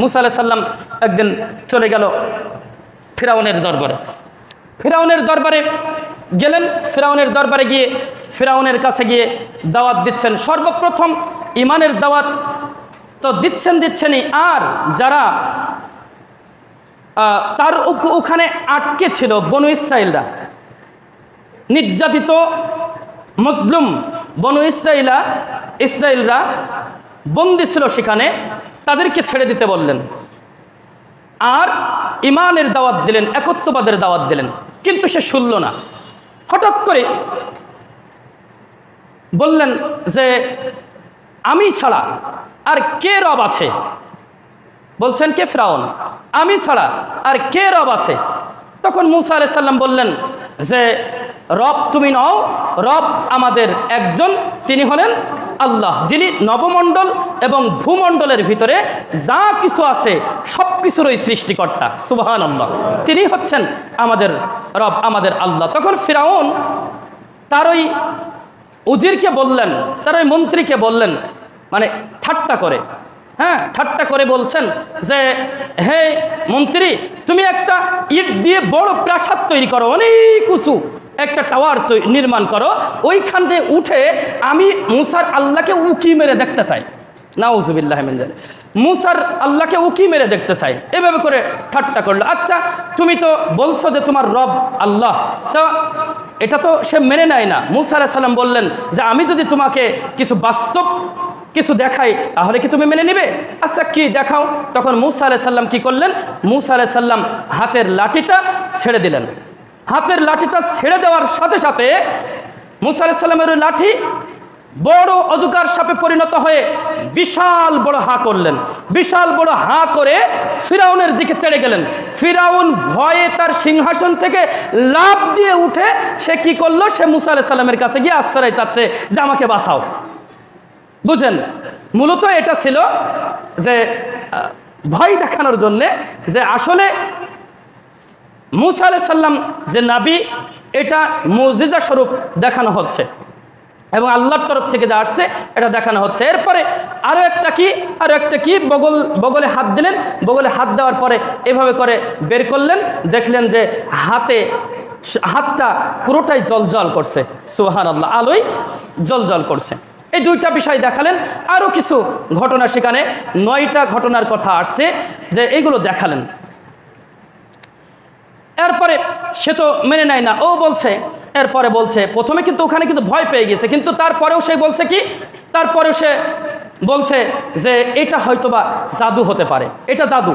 মুসা আলাইহিস সালাম একদিন চলে গেল ফিরাউনের দরবারে। ফিরাউনের দরবারে গেলেন, ফিরাউনের দরবারে গিয়ে ফিরাউনের কাছে গিয়ে দাওয়াত দিচ্ছেন। সর্বপ্রথম ইমানের দাওয়াত তো দিচ্ছেনই, আর যারা তার ওখানে আটকে ছিল বনু ইসরাইলরা, নির্যাতিত মজলুম বনু ইসরাইলরা বন্দী ছিল সেখানে, তাদেরকে ছেড়ে দিতে বললেন আর ইমানের দাওয়াত দিলেন, একত্ববাদের দাওয়াত দিলেন। কিন্তু সে শুনল না। হঠাৎ করে বললেন যে আমি ছাড়া আর কে রব আছে? বলছেন কে? ফিরাউন। আমি ছাড়া আর কে রব আছে? তখন মুসা আলাইহিস সালাম বললেন যে রব তুমি নও, রব আমাদের একজন, তিনি হলেন আল্লাহ, যিনি নবমণ্ডল এবং ভূমণ্ডলের ভিতরে যা কিছু আছে সব কিছুরই সৃষ্টিকর্তা। সুবহানাল্লাহ, তিনি হচ্ছেন আমাদের রব, আমাদের আল্লাহ। তখন ফিরাউন তার ওই উজিরকে বললেন, তার ওই মন্ত্রীকে বললেন, মানে ঠাট্টা করে, হ্যাঁ ঠাট্টা করে বলছেন যে হে মন্ত্রী, তুমি একটা ইট দিয়ে বড় প্রাসাদ তৈরি করো, অনেক উঁচু একটা টাওয়ার নির্মাণ করো, ওইখান দিয়ে উঠে আমি মুসার আল্লাহকে উকি মেরে দেখতে চাই। নাউজুবিল্লাহ মিন যালিক, মুসার আল্লাহকে উকি মেরে দেখতে চাই। এভাবে করে ঠাট্টা করলো। আচ্ছা তুমি তো বলছো যে তোমার রব আল্লাহ, তো এটা তো সে মেনে নেয় না। মুসা আলাইহিস সালাম বললেন যে আমি যদি তোমাকে কিছু বাস্তব কিছু দেখাই তাহলে কি তুমি মেনে নেবে? আচ্ছা কি দেখাও? তখন মুসা আলাইহিস সালাম কি করলেন? মুসা আলাইহিস সালাম হাতের লাঠিটা ছেড়ে দিলেন। হাতের লাঠিটা ছেড়ে দেওয়ার সাথে সাথে মুসা আলাইহিস সালামের ওই লাঠি বড় অজগর সাপে পরিণত হয়ে বিশাল বড় হা করলেন। বিশাল বড় হা করে ফিরাউনের দিকে তেড়ে গেলেন। ফিরাউন ভয়ে তার সিংহাসন থেকে লাফ দিয়ে উঠে সে কি করলো? সে মুসা আলাইহিস সালামের কাছে গিয়ে আশ্রয় চাচ্ছে যে আমাকে বাঁচাও। বুঝেন, মূলত এটা ছিল যে ভয় দেখানোর জন্যে, যে আসলে মুসা আলাইহিস সালাম যে নবী এটা মুজিজা স্বরূপ দেখানো হচ্ছে এবং আল্লাহর তরফ থেকে যা আসছে এটা দেখানো হচ্ছে। এরপরে আরও একটা কি বগলে হাত দিলেন। বগলে হাত দেওয়ার পরে এভাবে করে বের করলেন, দেখলেন যে হাতটা পুরোটাই জলজল করছে। সুবহানাল্লাহ, আলোয় জলজল করছে। এই দুইটা বিষয় দেখালেন। আরও কিছু ঘটনা, সেখানে 9টা ঘটনার কথা আসছে, যে এইগুলো দেখালেন। এরপরে সে তো মেনে নেয় না, ও বলছে, এরপরে বলছে, প্রথমে কিন্তু ওখানে কিন্তু ভয় পেয়ে গেছে, কিন্তু তারপরেও সে বলছে কি, তারপরেও সে বলছে যে এটা হয়তোবা জাদু হতে পারে, এটা জাদু।